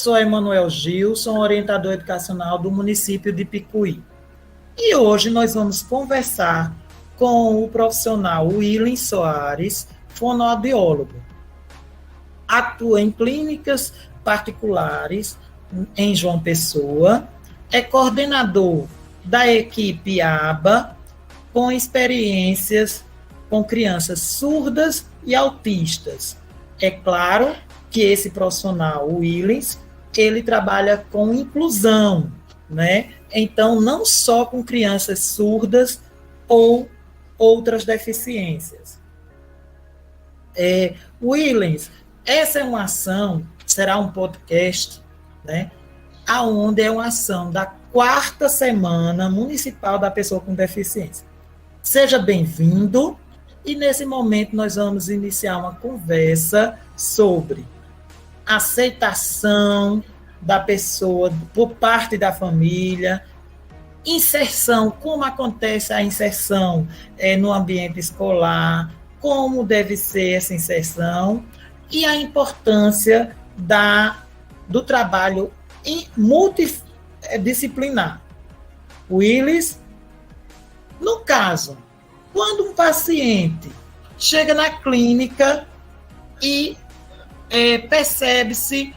sou Emanuel Gilson, orientador educacional do município de Picuí. E hoje nós vamos conversar com o profissional Willen Soares, fonoaudiólogo. Atua em clínicas particulares em João Pessoa, é coordenador da equipe ABA, com experiências com crianças surdas e autistas. É claro que esse profissional, o Willens, ele trabalha com inclusão, né? Então, não só com crianças surdas ou outras deficiências. Willens, essa é uma ação, será um podcast, né? Aonde é uma ação da 4ª Semana Municipal da Pessoa com Deficiência. Seja bem-vindo, e nesse momento nós vamos iniciar uma conversa sobre aceitação da pessoa por parte da família, inserção, como acontece a inserção no ambiente escolar, como deve ser essa inserção e a importância do trabalho multidisciplinar. Willis, no caso, quando um paciente chega na clínica e percebe-se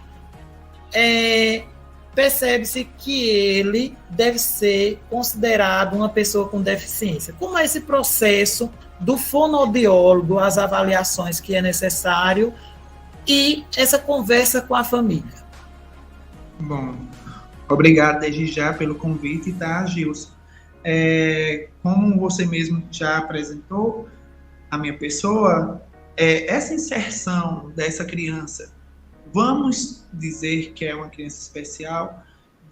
que ele deve ser considerado uma pessoa com deficiência. Como é esse processo do fonoaudiólogo, as avaliações que é necessário e essa conversa com a família? Bom, obrigado desde já pelo convite, tá, Gilson? Como você mesmo já apresentou a minha pessoa, essa inserção dessa criança, vamos dizer que é uma criança especial,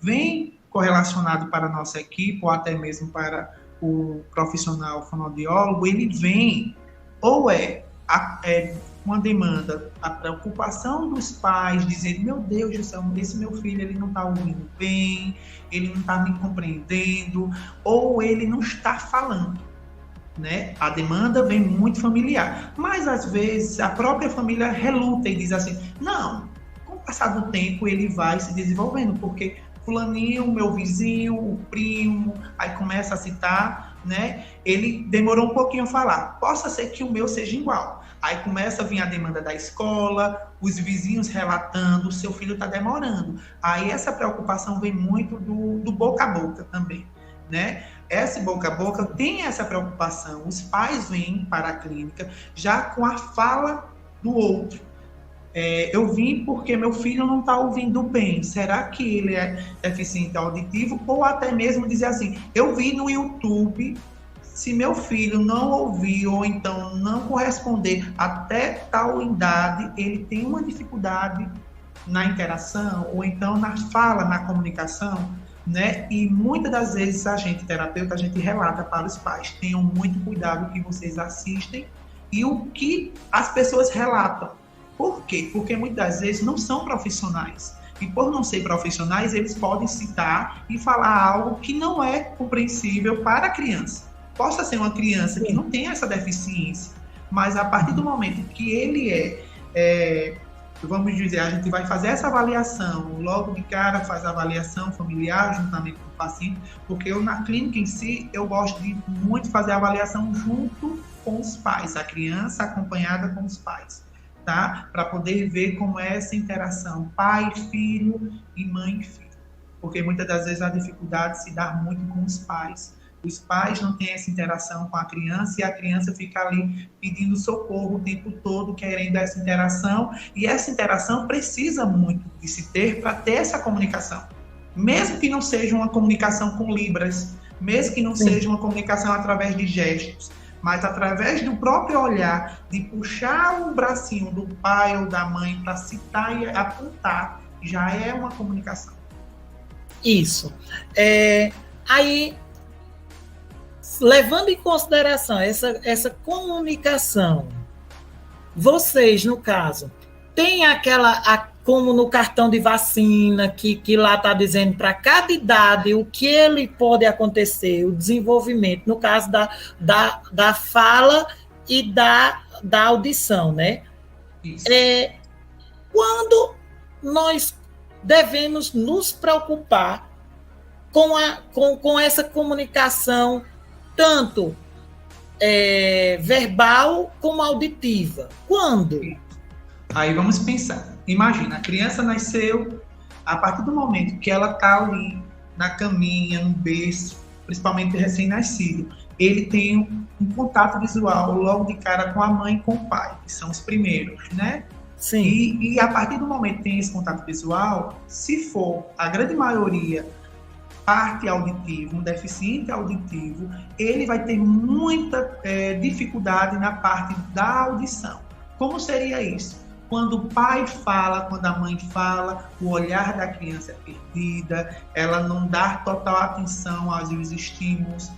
vem correlacionado para a nossa equipe ou até mesmo para o profissional fonoaudiólogo, ele vem ou uma demanda, a preocupação dos pais, dizendo, meu Deus do céu, esse meu filho ele não está ouvindo bem, ele não está me compreendendo, ou ele não está falando, né? A demanda vem muito familiar, mas às vezes a própria família reluta e diz assim, não, com o passar do tempo ele vai se desenvolvendo, porque fulaninho, meu vizinho, o primo, aí começa a citar, né? Ele demorou um pouquinho a falar, possa ser que o meu seja igual. Aí começa a vir a demanda da escola, os vizinhos relatando, o seu filho está demorando. Aí essa preocupação vem muito do boca a boca também, né? Esse boca a boca tem essa preocupação. Os pais vêm para a clínica já com a fala do outro. Eu vim porque meu filho não está ouvindo bem. Será que ele é deficiente auditivo? Ou até mesmo dizer assim, eu vi no YouTube, se meu filho não ouvir ou então não corresponder até tal idade, ele tem uma dificuldade na interação ou então na fala, na comunicação, né? E muitas das vezes a gente, terapeuta, a gente relata para os pais, tenham muito cuidado o que vocês assistem e o que as pessoas relatam. Por quê? Porque muitas das vezes não são profissionais. E por não ser profissionais, eles podem citar e falar algo que não é compreensível para a criança. Possa ser uma criança que não tem essa deficiência, mas a partir do momento que ele vamos dizer, a gente vai fazer essa avaliação, logo de cara faz a avaliação familiar juntamente com o paciente, porque eu na clínica em si, eu gosto de muito fazer a avaliação junto com os pais, a criança acompanhada com os pais, tá? Para poder ver como é essa interação pai, filho e mãe e filho, porque muitas das vezes a dificuldade se dá muito com os pais. Os pais não têm essa interação com a criança e a criança fica ali pedindo socorro o tempo todo, querendo essa interação. E essa interação precisa muito de se ter para ter essa comunicação. Mesmo que não seja uma comunicação com libras, mesmo que não seja uma comunicação através de gestos, mas através do próprio olhar, de puxar o bracinho do pai ou da mãe para citar e apontar, já é uma comunicação. Isso. Aí, levando em consideração essa comunicação, vocês, no caso, têm como no cartão de vacina, que lá está dizendo para cada idade o que ele pode acontecer, o desenvolvimento, no caso da fala e da audição, né? Isso. Quando nós devemos nos preocupar com essa comunicação, tanto verbal como auditiva. Quando? Aí vamos pensar. Imagina, a criança nasceu, a partir do momento que ela está ali na caminha, no berço, principalmente recém-nascido, ele tem um contato visual logo de cara com a mãe e com o pai, que são os primeiros, né? Sim. E a partir do momento que tem esse contato visual, se for a grande maioria parte auditiva, um deficiente auditivo, ele vai ter muita dificuldade na parte da audição. Como seria isso? Quando o pai fala, quando a mãe fala, o olhar da criança é perdida, ela não dá total atenção aos estímulos.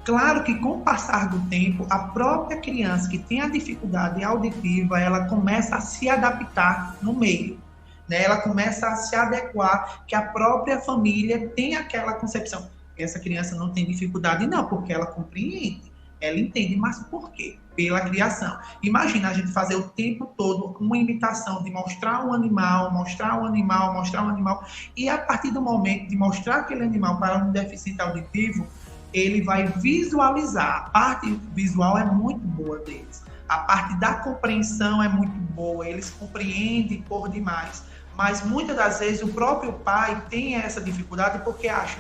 Claro que com o passar do tempo, a própria criança que tem a dificuldade auditiva, ela começa a se adaptar no meio, né? Ela começa a se adequar, que a própria família tem aquela concepção. Essa criança não tem dificuldade, não, porque ela compreende, ela entende, mas por quê? Pela criação. Imagina a gente fazer o tempo todo uma imitação de mostrar um animal, e a partir do momento de mostrar aquele animal para um deficiente auditivo, ele vai visualizar. A parte visual é muito boa deles. A parte da compreensão é muito boa, eles compreendem por demais. Mas muitas das vezes o próprio pai tem essa dificuldade porque acha,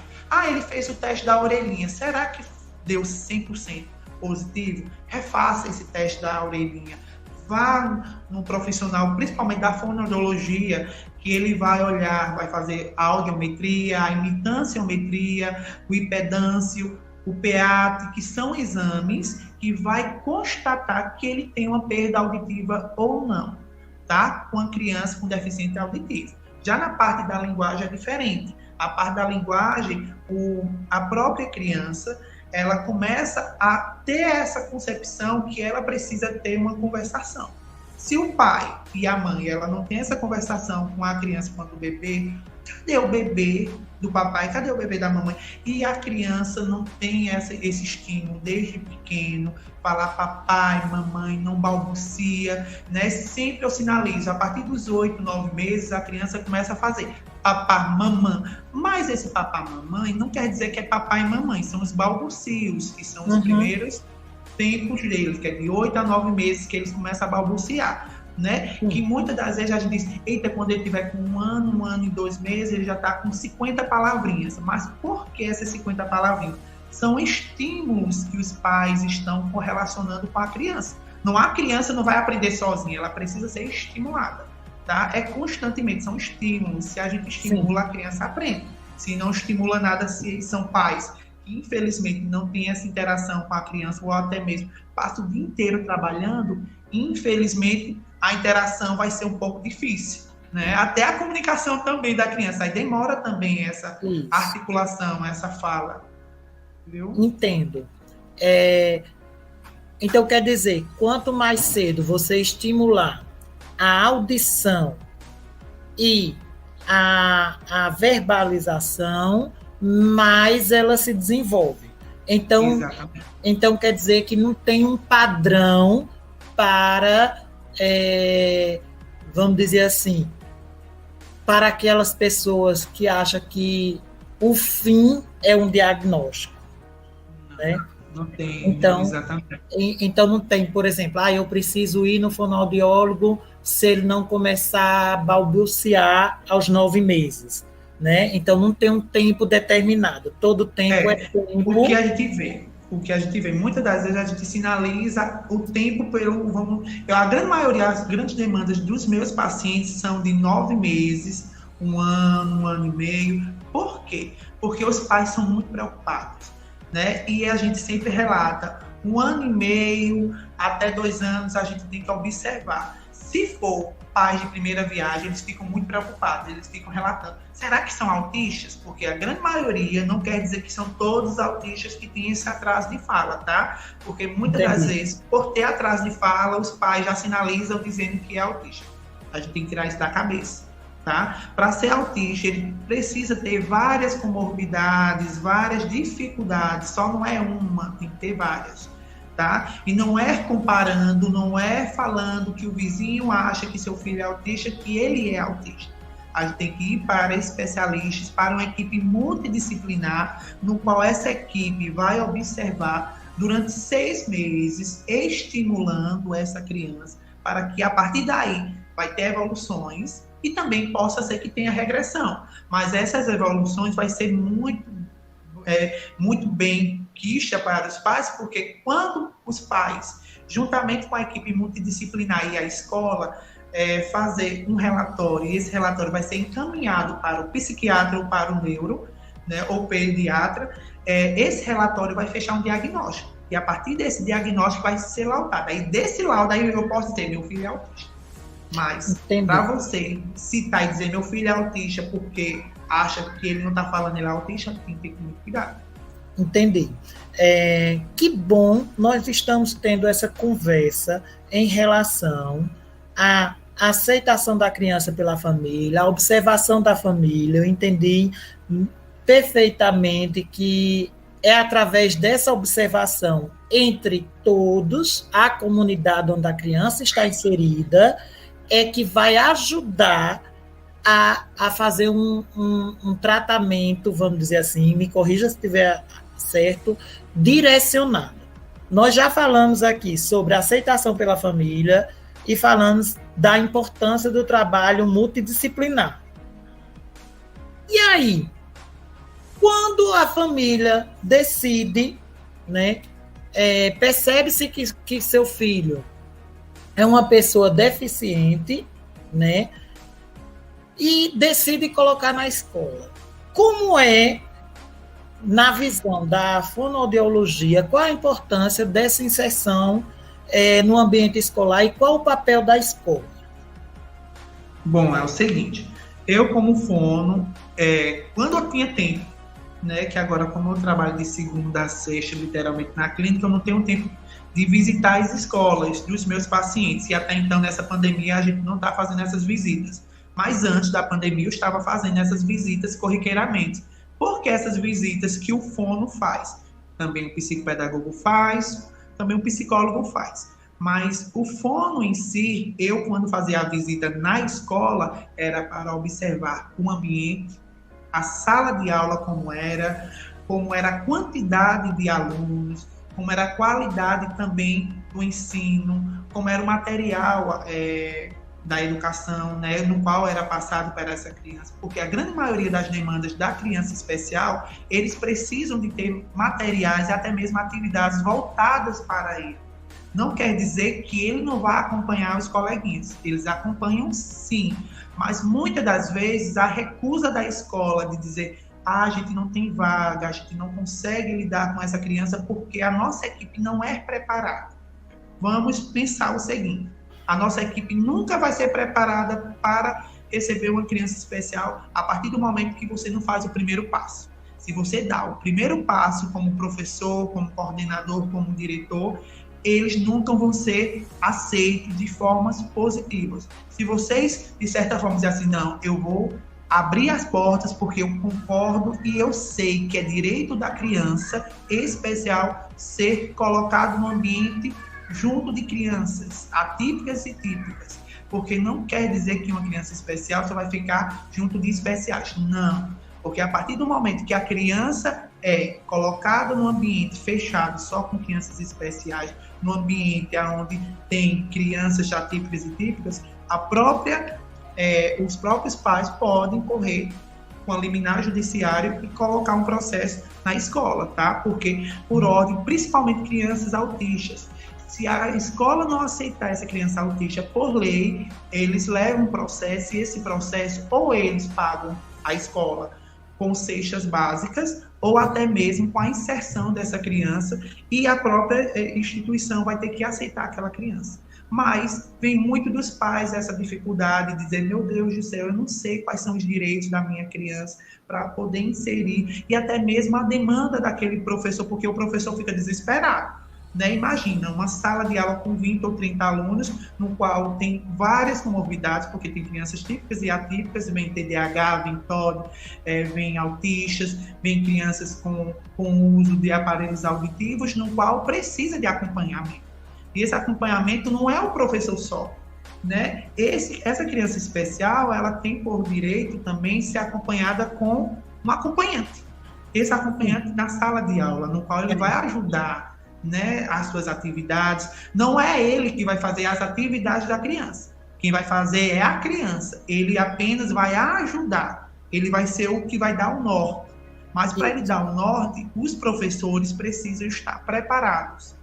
ele fez o teste da orelhinha, será que deu 100% positivo? Refaça esse teste da orelhinha. Vá no profissional, principalmente da fonoaudiologia, que ele vai olhar, vai fazer a audiometria, a imitanciometria, o impedâncio, o PEAT, que são exames que vai constatar que ele tem uma perda auditiva ou não, tá? Com a criança com deficiência auditiva. Já na parte da linguagem é diferente. A parte da linguagem, a própria criança, ela começa a ter essa concepção que ela precisa ter uma conversação. Se o pai e a mãe, ela não tem essa conversação com a criança quando o bebê, cadê o bebê do papai, cadê o bebê da mamãe? E a criança não tem esse estímulo desde pequeno, falar papai, mamãe, não balbucia, né? Sempre eu sinalizo, a partir dos 8, 9 meses, a criança começa a fazer papá, mamãe. Mas esse papá, mamãe não quer dizer que é papai e mamãe, são os balbucios, que são os primeiros tempos deles, que é de 8 a 9 meses que eles começam a balbuciar, né? Que muitas das vezes a gente diz, eita, quando ele tiver com 1 ano e 2 meses, ele já está com 50 palavrinhas. Mas por que essas 50 palavrinhas? São estímulos que os pais estão correlacionando com a criança. A criança não vai aprender sozinha, ela precisa ser estimulada, tá? É constantemente, são estímulos. Se a gente estimula, a criança aprende. Se não estimula nada, se são pais que infelizmente não tem essa interação com a criança, ou até mesmo passa o dia inteiro trabalhando, infelizmente a interação vai ser um pouco difícil, né? Até a comunicação também da criança, aí demora também essa articulação, essa fala. Viu? Entendo. Então, quer dizer, quanto mais cedo você estimular a audição e a verbalização, mais ela se desenvolve. Então quer dizer que não tem um padrão para, vamos dizer assim, para aquelas pessoas que acham que o fim é um diagnóstico. Né? Não tem, então, exatamente. Então não tem, por exemplo, eu preciso ir no fonoaudiólogo se ele não começar a balbuciar aos 9 meses. Né? Então não tem um tempo determinado, todo tempo é tempo. O que a gente vê, muitas das vezes a gente sinaliza o tempo a grande maioria, as grandes demandas dos meus pacientes são de 9 meses, 1 ano, 1 ano e meio. Por quê? Porque os pais são muito preocupados, né? E a gente sempre relata 1 ano e meio até 2 anos a gente tem que observar. Se for pais de primeira viagem, eles ficam muito preocupados, eles ficam relatando. Será que são autistas? Porque a grande maioria não quer dizer que são todos autistas que têm esse atraso de fala, tá? Porque muitas das vezes, por ter atraso de fala, os pais já sinalizam dizendo que é autista. A gente tem que tirar isso da cabeça, tá? Para ser autista, ele precisa ter várias comorbidades, várias dificuldades, só não é uma, tem que ter várias. Tá? E não é comparando, não é falando que o vizinho acha que seu filho é autista, que ele é autista. a gente tem que ir para especialistas, para uma equipe multidisciplinar, no qual essa equipe vai observar durante 6 meses, estimulando essa criança, para que a partir daí vai ter evoluções e também possa ser que tenha regressão. Mas essas evoluções vai ser muito bem quicha para os pais, porque quando os pais, juntamente com a equipe multidisciplinar e a escola, fazer um relatório, e esse relatório vai ser encaminhado para o psiquiatra ou para o neuro, né, ou pediatra, esse relatório vai fechar um diagnóstico. E a partir desse diagnóstico vai ser laudado. Aí desse laudo aí eu posso dizer, meu filho é autista. Mas para você citar e dizer meu filho é autista porque acha que ele não está falando ele é autista, tem que ter muito cuidado. Entendi. Que bom nós estamos tendo essa conversa em relação à aceitação da criança pela família, a observação da família. Eu entendi perfeitamente que é através dessa observação entre todos, a comunidade onde a criança está inserida, que vai ajudar a fazer um tratamento, vamos dizer assim, me corrija se estiver certo, direcionado. Nós já falamos aqui sobre a aceitação pela família e falamos da importância do trabalho multidisciplinar. E aí, quando a família decide, né, percebe-se que seu filho é uma pessoa deficiente, né, e decide colocar na escola. Como é, na visão da fonoaudiologia, qual a importância dessa inserção no ambiente escolar e qual o papel da escola? Bom, é o seguinte, eu como fono, quando eu tinha tempo, né, que agora como eu trabalho de segunda a sexta, literalmente na clínica, eu não tenho tempo de visitar as escolas dos meus pacientes, e até então nessa pandemia a gente não está fazendo essas visitas. Mas antes da pandemia eu estava fazendo essas visitas corriqueiramente. Porque essas visitas que o fono faz, também o psicopedagogo faz, também o psicólogo faz. Mas o fono em si, eu quando fazia a visita na escola, era para observar o ambiente, a sala de aula como era a quantidade de alunos, como era a qualidade também do ensino, como era o material da educação, né, no qual era passado para essa criança, porque a grande maioria das demandas da criança especial, eles precisam de ter materiais e até mesmo atividades voltadas para ele. Não quer dizer que ele não vá acompanhar os coleguinhas, eles acompanham sim, mas muitas das vezes a recusa da escola de dizer a gente não tem vaga, a gente não consegue lidar com essa criança porque a nossa equipe não é preparada. Vamos pensar o seguinte, a nossa equipe nunca vai ser preparada para receber uma criança especial a partir do momento que você não faz o primeiro passo. Se você dá o primeiro passo como professor, como coordenador, como diretor, eles nunca vão ser aceitos de formas positivas. Se vocês, de certa forma, dizem assim, não, eu vou abrir as portas porque eu concordo e eu sei que é direito da criança especial ser colocado no ambiente junto de crianças atípicas e típicas, porque não quer dizer que uma criança especial só vai ficar junto de especiais, não, porque a partir do momento que a criança é colocada no ambiente fechado só com crianças especiais, no ambiente onde tem crianças atípicas e típicas, os próprios pais podem correr com a liminar judiciário e colocar um processo na escola, tá? Porque, por ordem, principalmente crianças autistas, se a escola não aceitar essa criança autista por lei, eles levam um processo e esse processo ou eles pagam a escola com cestas básicas ou até mesmo com a inserção dessa criança e a própria instituição vai ter que aceitar aquela criança. Mas vem muito dos pais essa dificuldade de dizer, meu Deus do céu, eu não sei quais são os direitos da minha criança para poder inserir e até mesmo a demanda daquele professor, porque o professor fica desesperado. Né? Imagina, uma sala de aula com 20 ou 30 alunos, no qual tem várias comorbidades, porque tem crianças típicas e atípicas, vem TDAH, vem TOD, vem autistas, vem crianças com uso de aparelhos auditivos, no qual precisa de acompanhamento. E esse acompanhamento não é o professor só, né? Essa criança especial, ela tem por direito também ser acompanhada com um acompanhante. Esse acompanhante na sala de aula, no qual ele vai ajudar, né, as suas atividades. Não é ele que vai fazer as atividades da criança. Quem vai fazer é a criança. Ele apenas vai ajudar. Ele vai ser o que vai dar o norte. Mas para ele dar o norte, os professores precisam estar preparados,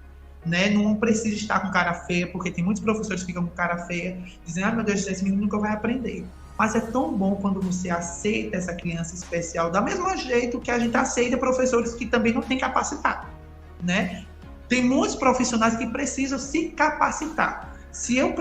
né? Não precisa estar com cara feia, porque tem muitos professores que ficam com cara feia, dizendo, meu Deus, esse menino nunca vai aprender. Mas é tão bom quando você aceita essa criança especial, da mesma jeito que a gente aceita professores que também não têm capacidade, né? Tem muitos profissionais que precisam se capacitar. Se eu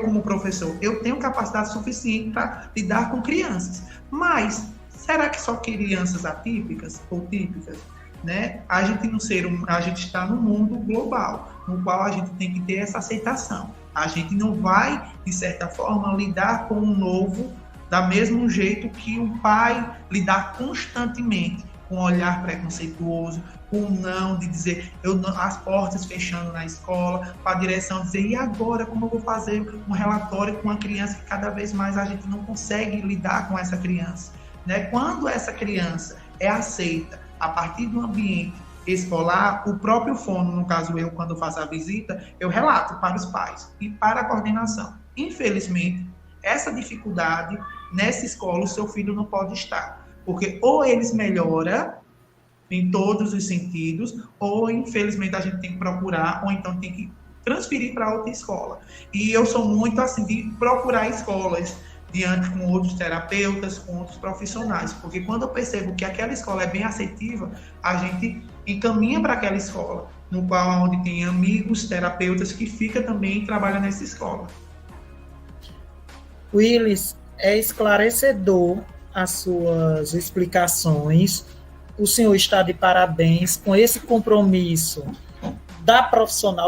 como professor, eu tenho capacidade suficiente para lidar com crianças, mas será que só crianças atípicas ou típicas? Né? A gente está no mundo global, no qual a gente tem que ter essa aceitação. A gente não vai, de certa forma, lidar com o novo da mesmo jeito que um pai lidar constantemente com um olhar preconceituoso, com um não, de dizer as portas fechando na escola, com a direção dizer, e agora como eu vou fazer um relatório com uma criança que cada vez mais a gente não consegue lidar com essa criança, né? Quando essa criança é aceita a partir do ambiente escolar, o próprio fono, no caso eu, quando faço a visita, eu relato para os pais e para a coordenação. Infelizmente, essa dificuldade nessa escola o seu filho não pode estar, porque ou eles melhoram em todos os sentidos, ou infelizmente a gente tem que procurar, ou então tem que transferir para outra escola. E eu sou muito assim de procurar escolas diante com outros terapeutas, com outros profissionais, porque quando eu percebo que aquela escola é bem aceitiva, a gente encaminha para aquela escola, no qual onde tem amigos, terapeutas que fica também e trabalham nessa escola. Willis, é esclarecedor as suas explicações. O senhor está de parabéns com esse compromisso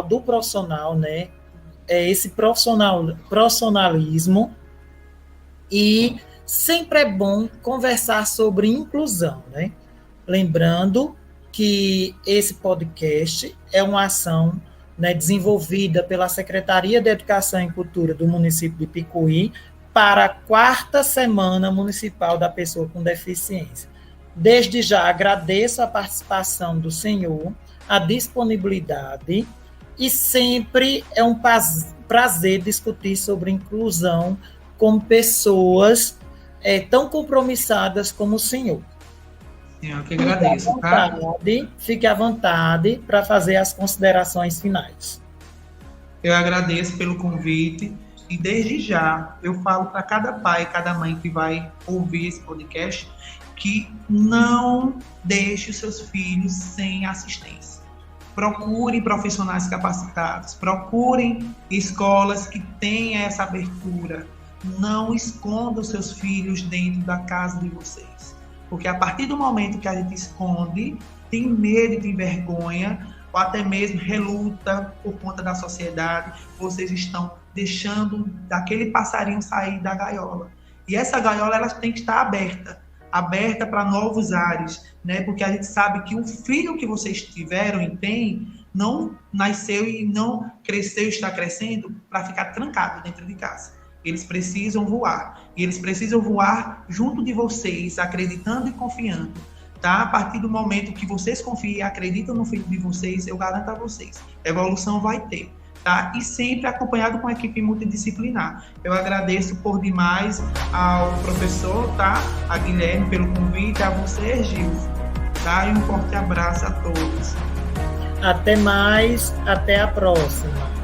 do profissional, né? Esse profissionalismo. E sempre é bom conversar sobre inclusão, né? Lembrando que esse podcast é uma ação, né, desenvolvida pela Secretaria de Educação e Cultura do município de Picuí para a 4ª Semana Municipal da Pessoa com Deficiência. Desde já agradeço a participação do senhor, a disponibilidade, e sempre é um prazer discutir sobre inclusão com pessoas tão compromissadas como o senhor. Eu que agradeço, Fique à vontade para fazer as considerações finais. Eu agradeço pelo convite e desde já eu falo para cada pai, cada mãe que vai ouvir esse podcast que não deixe os seus filhos sem assistência. Procurem profissionais capacitados, procurem escolas que tenham essa abertura. Não escondam seus filhos dentro da casa de vocês. Porque a partir do momento que a gente esconde, tem medo, tem vergonha, ou até mesmo reluta por conta da sociedade, vocês estão deixando daquele passarinho sair da gaiola. E essa gaiola ela tem que estar aberta para novos ares, né? Porque a gente sabe que o filho que vocês tiveram e têm não nasceu e não cresceu e está crescendo para ficar trancado dentro de casa. Eles precisam voar. E eles precisam voar junto de vocês, acreditando e confiando. Tá? A partir do momento que vocês confiam e acreditam no filho de vocês, eu garanto a vocês, evolução vai ter. Tá? E sempre acompanhado com a equipe multidisciplinar. Eu agradeço por demais ao professor, tá? A Guilherme pelo convite, a você, Gilson. Tá? E um forte abraço a todos. Até mais, até a próxima.